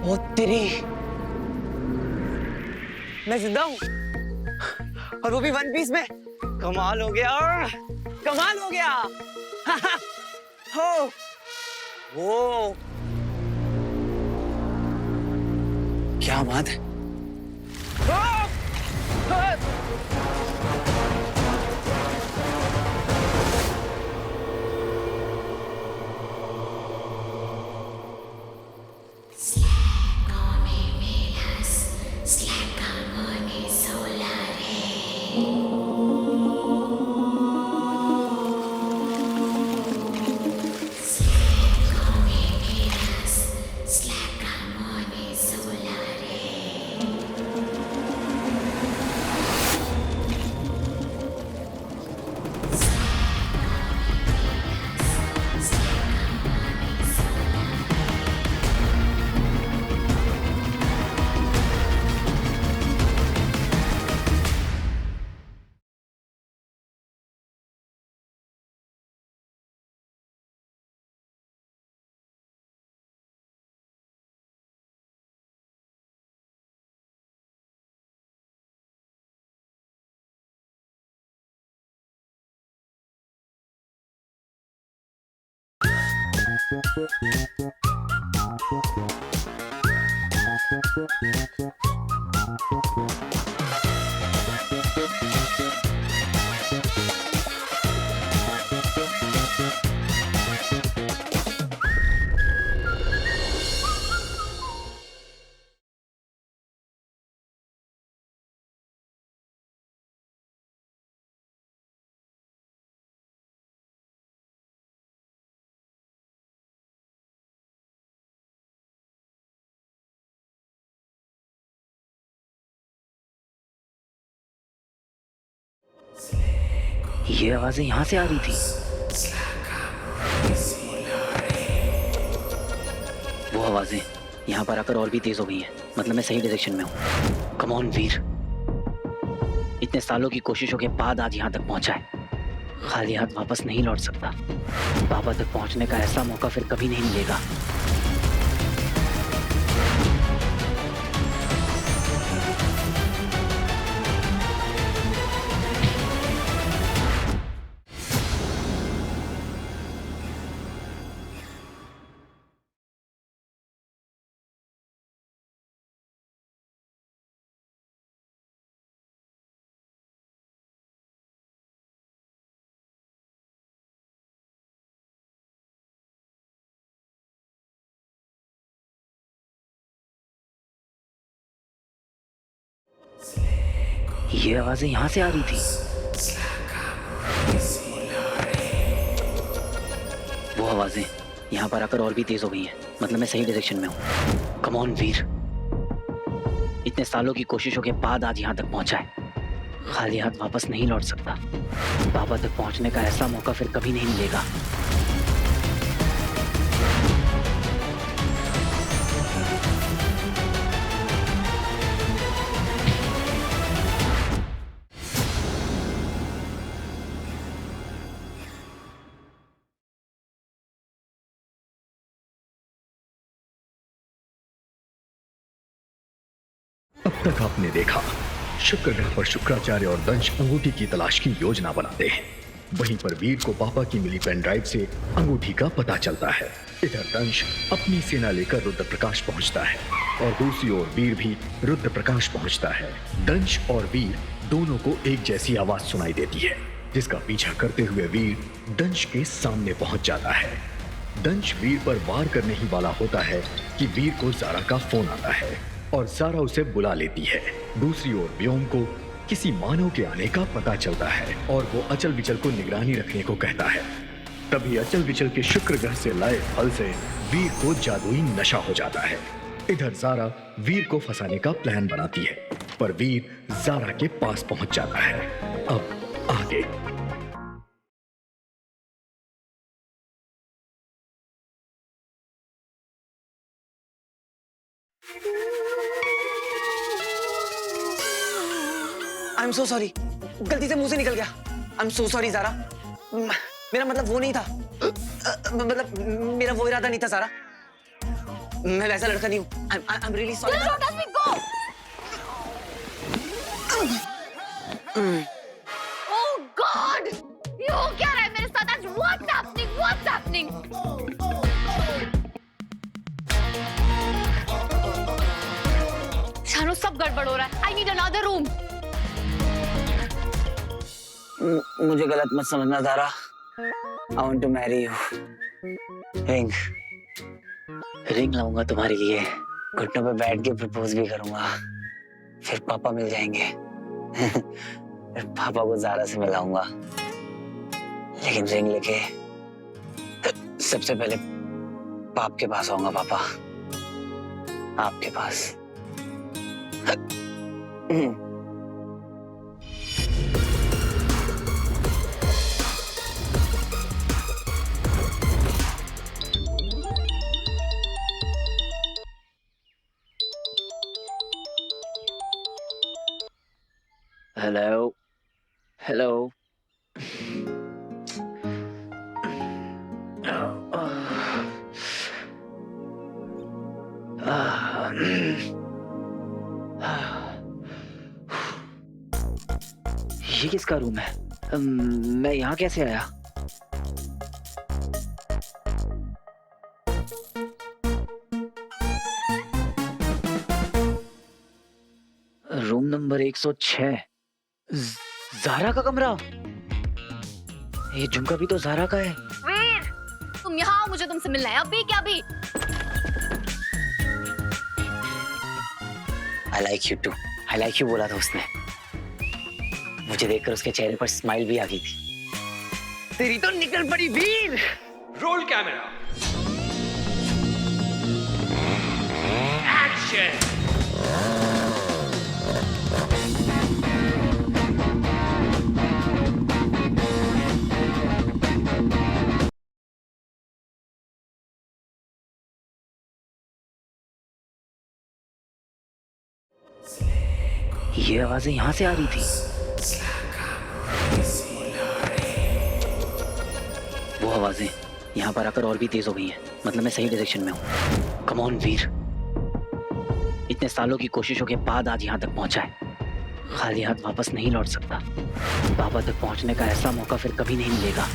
ओ तेरी, मैं जिंदा हूँ और वो भी वन पीस में। कमाल हो गया, कमाल हो गया। हो वो क्या बात है। ये आवाजें यहाँ से आ रही थी। वो आवाजें यहाँ पर आकर और भी तेज हो गई हैं। मतलब मैं सही डायरेक्शन में हूँ। कम ऑन वीर, इतने सालों की कोशिशों के बाद आज यहाँ तक पहुंचा है। खाली हाथ वापस नहीं लौट सकता। पापा तक पहुंचने का ऐसा मौका फिर कभी नहीं मिलेगा। ये आवाजें यहाँ से आ रही थी। वो आवाजें यहाँ पर आकर और भी तेज हो गई हैं। मतलब मैं सही डायरेक्शन में हूँ। कम ऑन वीर, इतने सालों की कोशिशों के बाद आज यहाँ तक पहुंचा है। खाली हाथ वापस नहीं लौट सकता। पापा तक पहुंचने का ऐसा मौका फिर कभी नहीं मिलेगा। अब तक आपने देखा शुक्र ग्रह पर शुक्राचार्य और दंश अंगूठी की तलाश की योजना बनाते हैं। वहीं पर वीर को पापा की मिली पेन ड्राइव से अंगूठी का पता चलता है। इधर दंश अपनी सेना लेकर रुद्र प्रकाश पहुंचता है और दूसरी ओर वीर भी रुद्र प्रकाश पहुंचता है। दंश और वीर दोनों को एक जैसी आवाज सुनाई देती है, जिसका पीछा करते हुए वीर दंश के सामने पहुंच जाता है। दंश वीर पर वार करने ही वाला होता है कि वीर को ज़ारा का फोन आता है और ज़ारा उसे बुला लेती है। दूसरी ओर व्योम को किसी मानव के आने का पता चलता है और वो अचल विचल को निगरानी रखने को कहता है। तभी अचल विचल के शुक्र ग्रह से लाए फल से वीर को जादुई नशा हो जाता है। इधर ज़ारा वीर को फंसाने का प्लान बनाती है, पर वीर ज़ारा के पास पहुंच जाता है। अब आगे आई एम सो सॉरी, गलती से मुंह से निकल गया। I am so sorry Zara, मेरा मतलब वो नहीं था। मतलब मेरा वो इरादा नहीं था ज़ारा। मैं वैसा लड़का नहीं हूँ। I am really sorry. Oh God! ये हो क्या रहा है मेरे साथ आज? What's happening? What's happening? Shanu, सब गड़बड़ हो रहा है। I need another room. मुझे गलत मत समझना Zara. I want to marry you. Ring ring लाऊंगा तुम्हारे लिए। घुटनों पे बैठ के प्रपोज भी करूंगा। फिर पापा मिल जाएंगे। फिर पापा को ज़ारा से मिलाऊंगा। लेकिन रिंग लेके सबसे पहले पाप के पास आऊंगा। पापा, आपके पास। Hello hello. ये किसका रूम है? मैं यहाँ कैसे आया? Room number 106। ज़ारा का कमरा। ये झुमका भी तो ज़ारा का है। वीर, तुम यहाँ आओ, मुझे तुमसे मिलना है। अभी क्या अभी? I like you too. I like you बोला था उसने। मुझे देखकर उसके चेहरे पर स्माइल भी आ गई थी। तेरी तो निकल पड़ी वीर। Roll camera, action. ये आवाजें यहाँ से आ रही थी। वो आवाजें यहाँ पर आकर और भी तेज हो गई हैं। मतलब मैं सही डायरेक्शन में हूँ। कम ऑन वीर, इतने सालों की कोशिशों के बाद आज यहाँ तक पहुंचा है। खाली हाथ वापस नहीं लौट सकता। बाबा तक पहुंचने का ऐसा मौका फिर कभी नहीं मिलेगा।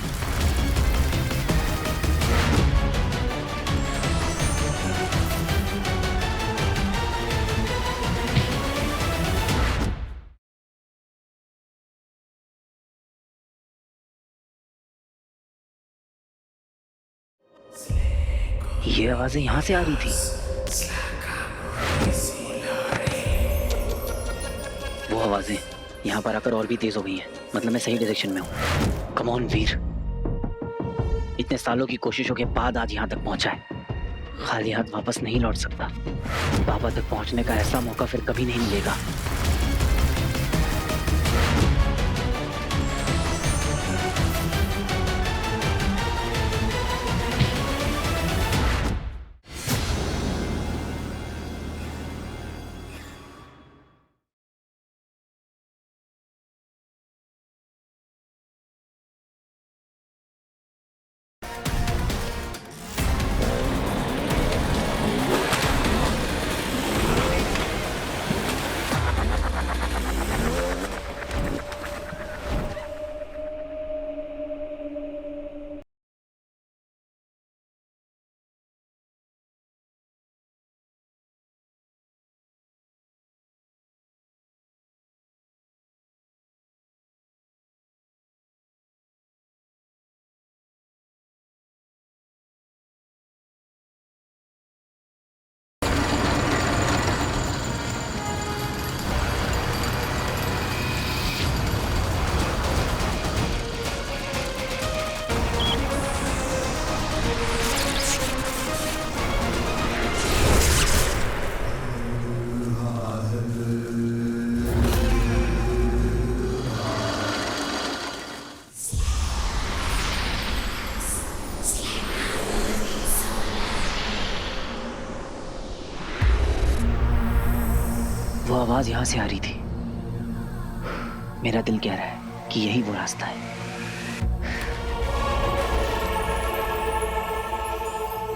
ये आवाजें यहाँ से आ रही थी। वो आवाजें यहाँ पर आकर और भी तेज हो गई हैं। मतलब मैं सही डायरेक्शन में हूँ। कम ऑन वीर, इतने सालों की कोशिशों के बाद आज यहाँ तक पहुंचा है। खाली हाथ वापस नहीं लौट सकता। बाबा तक पहुंचने का ऐसा मौका फिर कभी नहीं मिलेगा। वो आवाज यहां से आ रही थी। मेरा दिल कह रहा है कि यही वो रास्ता है,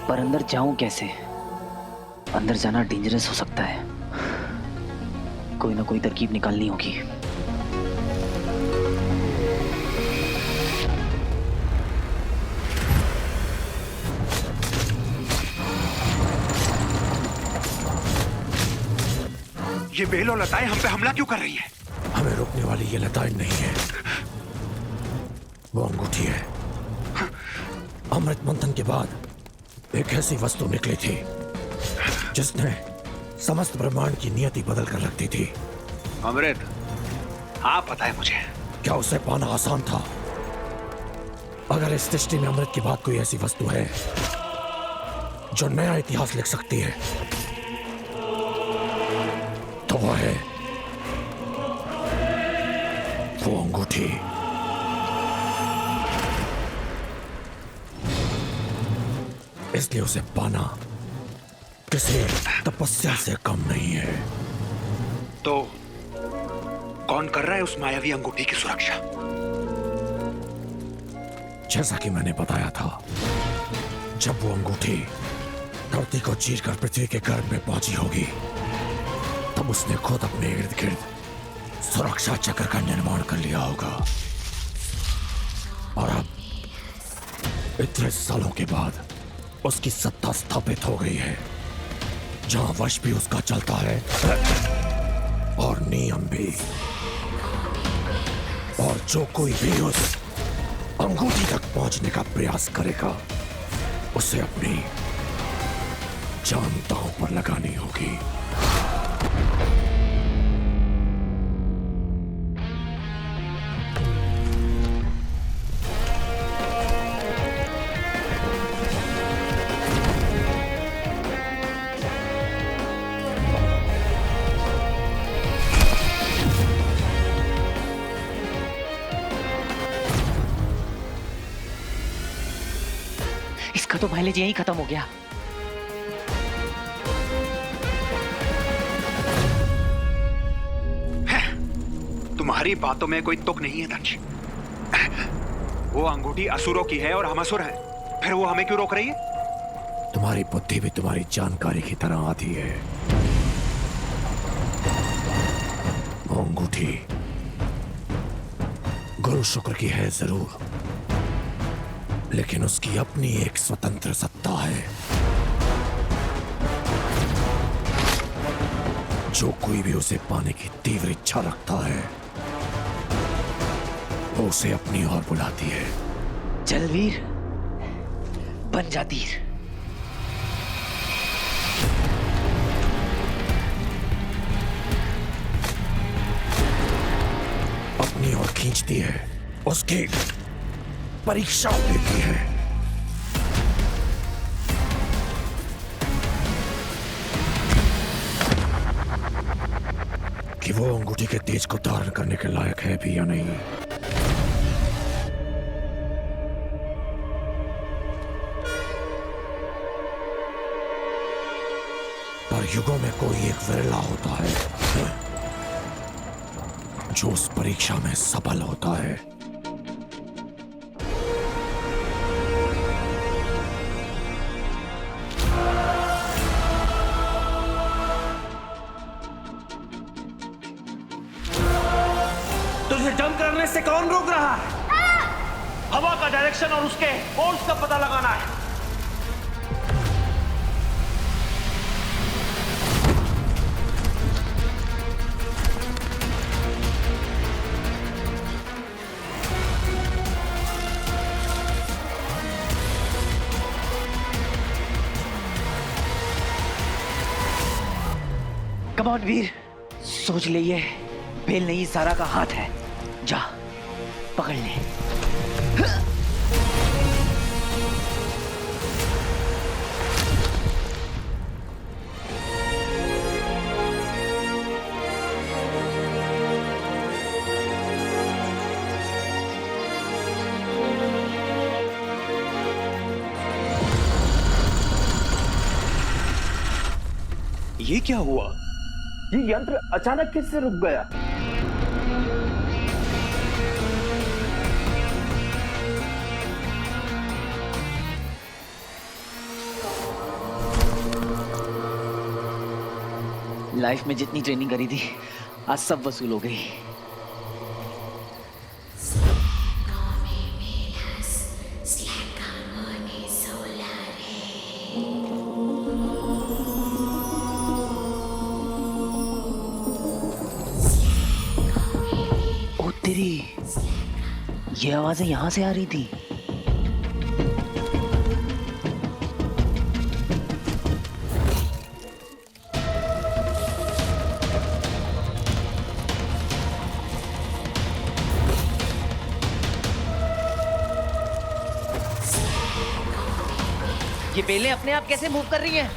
पर अंदर जाऊं कैसे? अंदर जाना डेंजरस हो सकता है। कोई ना कोई तरकीब निकालनी होगी। ये बेल और लताएं हम पे हमला क्यों कर रही है? हमें रोकने वाली ये लताएं नहीं है, वो अंगूठी है। अमृत मंथन के बाद एक ऐसी वस्तु निकली थी जिसने समस्त ब्रह्मांड की नियति बदल कर रख दी थी। अमृत? हाँ पता है मुझे। क्या उसे पाना आसान था? अगर इस सृष्टि में अमृत के बाद कोई ऐसी वस्तु है जो नया इतिहास लिख सकती है तो वो है वो अंगूठी। इसलिए उसे पाना किसी तपस्या से कम नहीं है। तो कौन कर रहा है उस मायावी अंगूठी की सुरक्षा? जैसा कि मैंने बताया था, जब वो अंगूठी धरती को चीरकर पृथ्वी के गर्भ में पहुंची होगी तब उसने खुद अपने इर्द गिर्द सुरक्षा चक्र का निर्माण कर लिया होगा। और अब इतने सालों के बाद उसकी सत्ता स्थापित हो गई है, जहां वश भी उसका चलता है और नियम भी। और जो कोई भी उस अंगूठी तक पहुंचने का प्रयास करेगा उसे अपनी जान दांव पर लगानी होगी। इसका तो माइलेज यहीं खत्म हो गया। तुम्हारी बातों में कोई तुक नहीं है दंश। वो अंगूठी असुरों की है और हम असुर हैं। फिर वो हमें क्यों रोक रही है? तुम्हारी बुद्धि भी तुम्हारी जानकारी की तरह आती है। वो अंगूठी गुरु शुक्र की है जरूर, लेकिन उसकी अपनी एक स्वतंत्र सत्ता है। जो कोई भी उसे पाने की तीव्र इच्छा रखता है, वो उसे अपनी ओर बुलाती है। चल वीर, बन जा तीर। अपनी ओर खींचती है, उसकी परीक्षा लेती है। कि वो अंगूठी के तेज को धारण करने के लायक है भी या नहीं। पर युगों में कोई एक विरला होता है जो उस परीक्षा में सफल होता है। तुझे जंप करने से कौन रोक रहा है? हवा का डायरेक्शन और उसके फोर्स का पता लगाना है। कम ऑन वीर, सोच ले ये बेल नहीं सारा का हाथ है। जा पकड़ ले। ये क्या हुआ? ये यंत्र अचानक किससे रुक गया? लाइफ में जितनी ट्रेनिंग करी थी आज सब वसूल हो गई। ओ तेरी, ये आवाजें यहां से आ रही थी। ये बेलें अपने आप कैसे मूव कर रही हैं?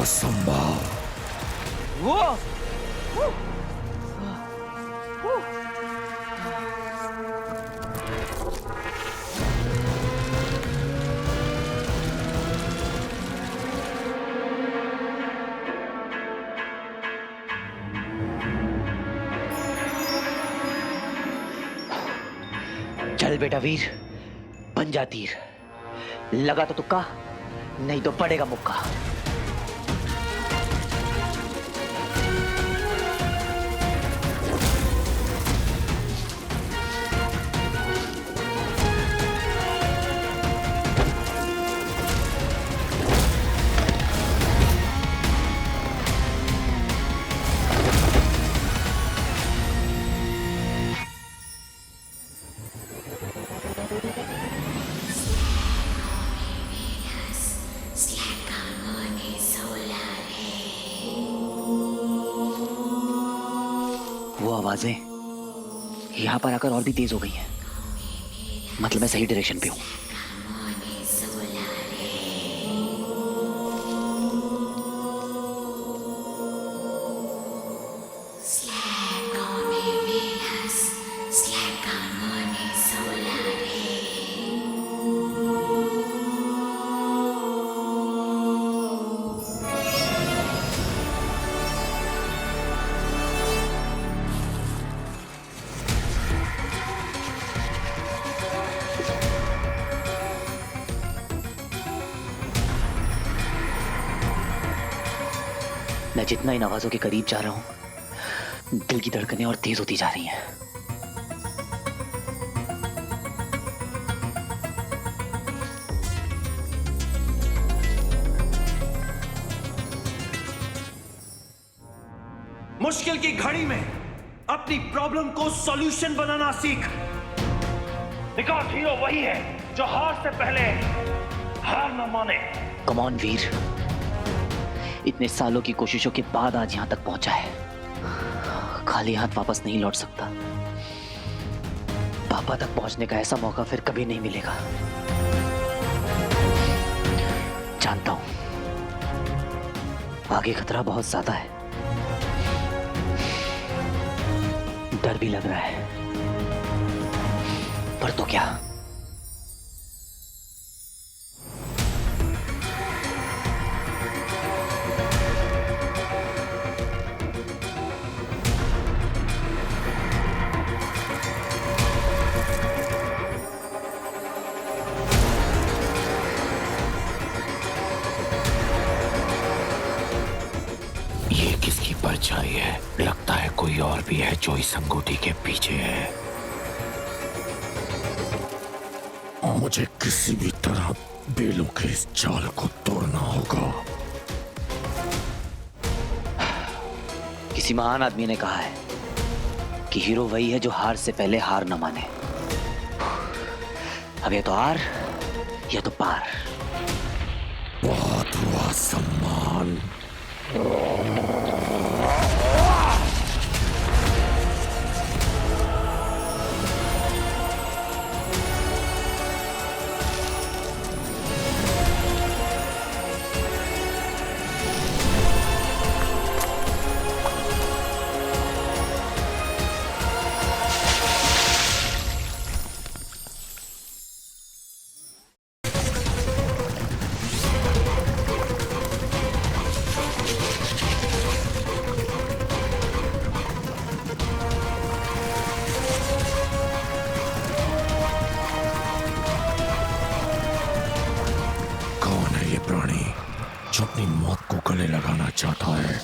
असंभव। वो चल बेटा वीर, बन जा तीर। लगा तो तुक्का, नहीं तो पड़ेगा मुक्का। वो आवाजें यहां पर आकर और भी तेज हो गई हैं। मतलब मैं सही डायरेक्शन पे हूं। मैं जितना इन आवाजों के करीब जा रहा हूं, दिल की धड़कनें और तेज होती जा रही हैं। मुश्किल की घड़ी में अपनी प्रॉब्लम को सॉल्यूशन बनाना सीख। बिकॉज़ हीरो वही है जो हार से पहले हार न माने। कम ऑन वीर, इतने सालों की कोशिशों के बाद आज यहां तक पहुंचा है। खाली हाथ वापस नहीं लौट सकता। पापा तक पहुंचने का ऐसा मौका फिर कभी नहीं मिलेगा। जानता हूं आगे खतरा बहुत ज्यादा है, डर भी लग रहा है, पर तो क्या। ये किसकी परछाई है? लगता है कोई और भी है जो इस अंगूठी के पीछे है। मुझे किसी भी तरह बेलों के इस जाल को तोड़ना होगा। किसी महान आदमी ने कहा है कि हीरो वही है जो हार से पहले हार न माने। अब ये तो हार या तो पार। बहुत हुआ सम्मान। प्राणी जो अपनी मौत को गले लगाना चाहता है।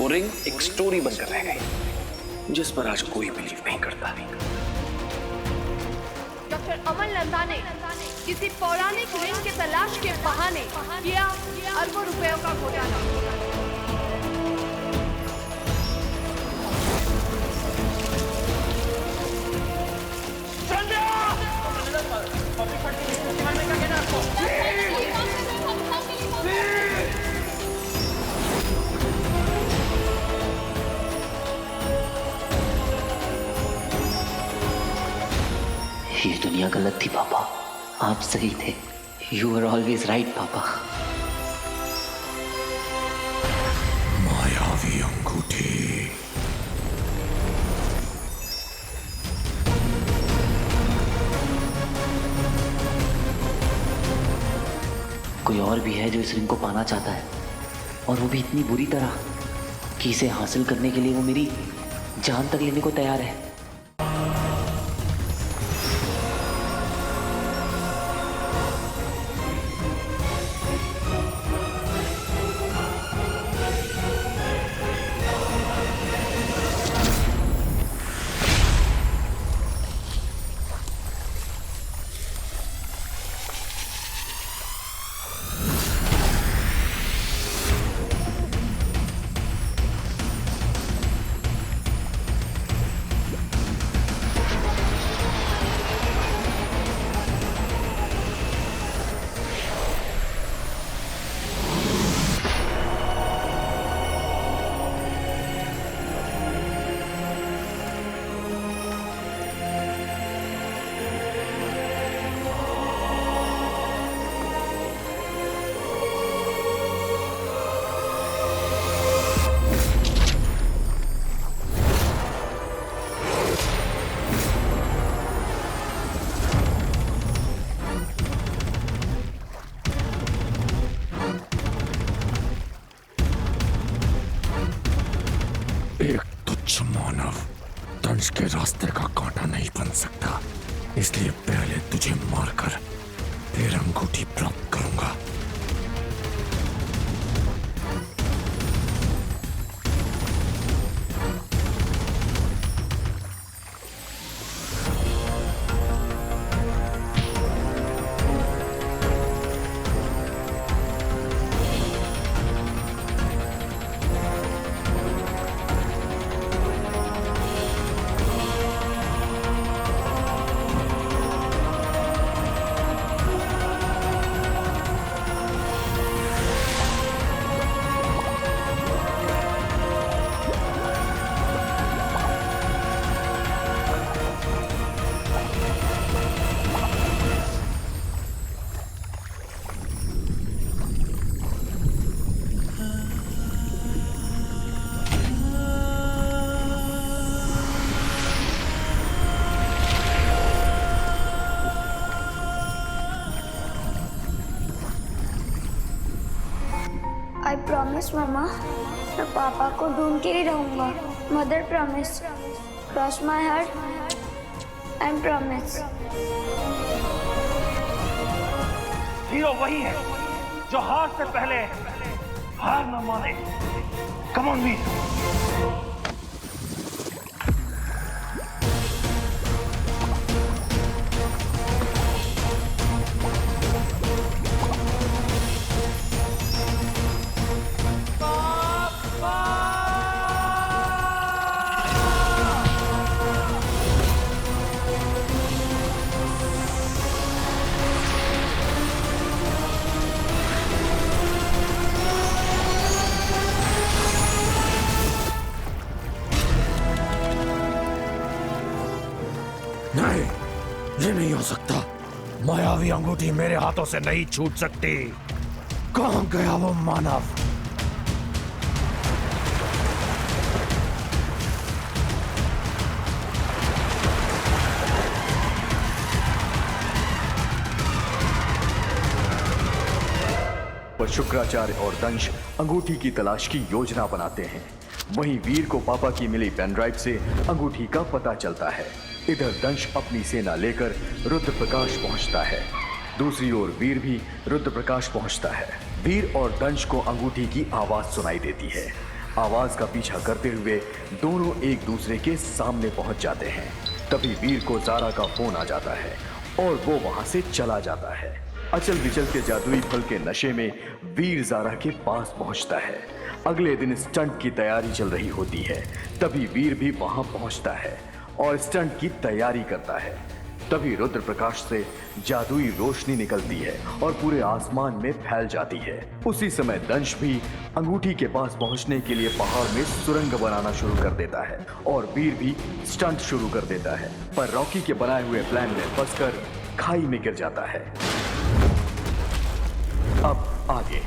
वो रिंग एक स्टोरी बनकर रह गई जिस पर आज कोई बिलीव नहीं करता। डॉक्टर अमन लंदा ने किसी पौराणिक रिंग के तलाश के बहाने किया अरबों रुपयों का घोटाला। ये दुनिया गलत थी पापा, आप सही थे। यू आर ऑलवेज राइट पापा। मायावी अंगूठी। कोई और भी है जो इस रिंग को पाना चाहता है, और वो भी इतनी बुरी तरह कि इसे हासिल करने के लिए वो मेरी जान तक लेने को तैयार है। एक तुच्छ मानव दंश के रास्ते का कांटा नहीं बन सकता, इसलिए पहले तुझे मारकर फिर अंगूठी प्राप्त करूंगा। आई प्रॉमिस मामा, मैं पापा को ढूंढ के ही रहूंगा। Mother promise, cross my heart and promise. Hero वही है जो हार से पहले हार न माने। कम ऑन वीर। नहीं, ये नहीं हो सकता। मायावी अंगूठी मेरे हाथों से नहीं छूट सकती। कहां गया वो मानव? पर शुक्राचार्य और दंश अंगूठी की तलाश की योजना बनाते हैं। वहीं वीर को पापा की मिली पेन ड्राइव से अंगूठी का पता चलता है। इधर दंश अपनी सेना लेकर रुद्र प्रकाश पहुंचता है। दूसरी ओर वीर भी रुद्र प्रकाश पहुंचता है। वीर और दंश को अंगूठी की आवाज सुनाई देती है। आवाज का पीछा करते हुए दोनों एक दूसरे के सामने पहुंच जाते हैं। तभी वीर को जारा का फोन आ जाता है और वो वहां से चला जाता है। अचल विचल के जादुई फल के नशे में वीर जारा के पास पहुंचता है। अगले दिन स्टंट की तैयारी चल रही होती है। तभी वीर भी वहां पहुंचता है और स्टंट की तैयारी करता है। तभी रुद्र प्रकाश से जादुई रोशनी निकलती है और पूरे आसमान में फैल जाती है। उसी समय दंश भी अंगूठी के पास पहुंचने के लिए पहाड़ में सुरंग बनाना शुरू कर देता है और वीर भी स्टंट शुरू कर देता है, पर रॉकी के बनाए हुए प्लान में फंसकर खाई में गिर जाता है। अब आगे।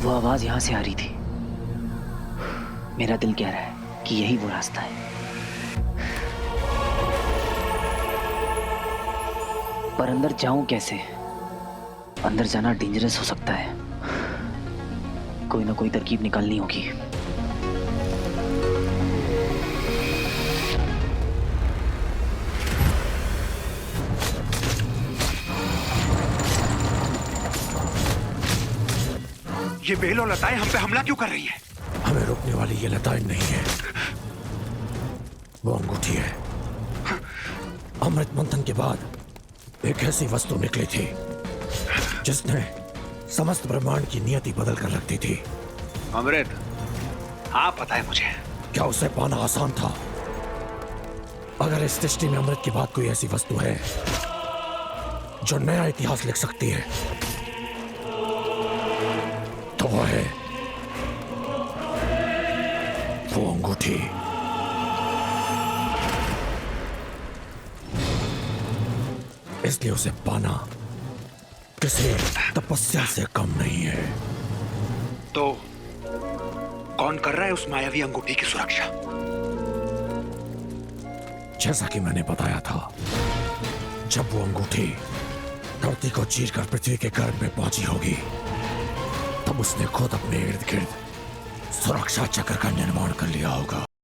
वो आवाज यहां से आ रही थी। मेरा दिल कह रहा है कि यही वो रास्ता है, पर अंदर जाऊं कैसे? अंदर जाना डेंजरस हो सकता है। कोई ना कोई तरकीब निकालनी होगी। ये बेल और लताएं हम पे हमला क्यों कर रही है? हमें रोकने वाली ये लताएं नहीं है, वो अंगूठी है। अमृत मंथन के बाद एक ऐसी वस्तु निकली थी जिसने समस्त ब्रह्मांड की नियति बदल कर रख दी थी। अमृत? हाँ पता है मुझे। क्या उसे पाना आसान था? अगर इस सृष्टि में अमृत के बाद कोई ऐसी वस्तु है जो नया इतिहास लिख सकती है तो वो है वो अंगूठी। इसलिए उसे पाना किसी तपस्या से कम नहीं है। तो कौन कर रहा है उस मायावी अंगूठी की सुरक्षा? जैसा कि मैंने बताया था, जब वो अंगूठी धरती को चीरकर पृथ्वी के गर्भ में पहुंची होगी तब उसने खुद अपने इर्द गिर्द सुरक्षा चक्र का निर्माण कर लिया होगा।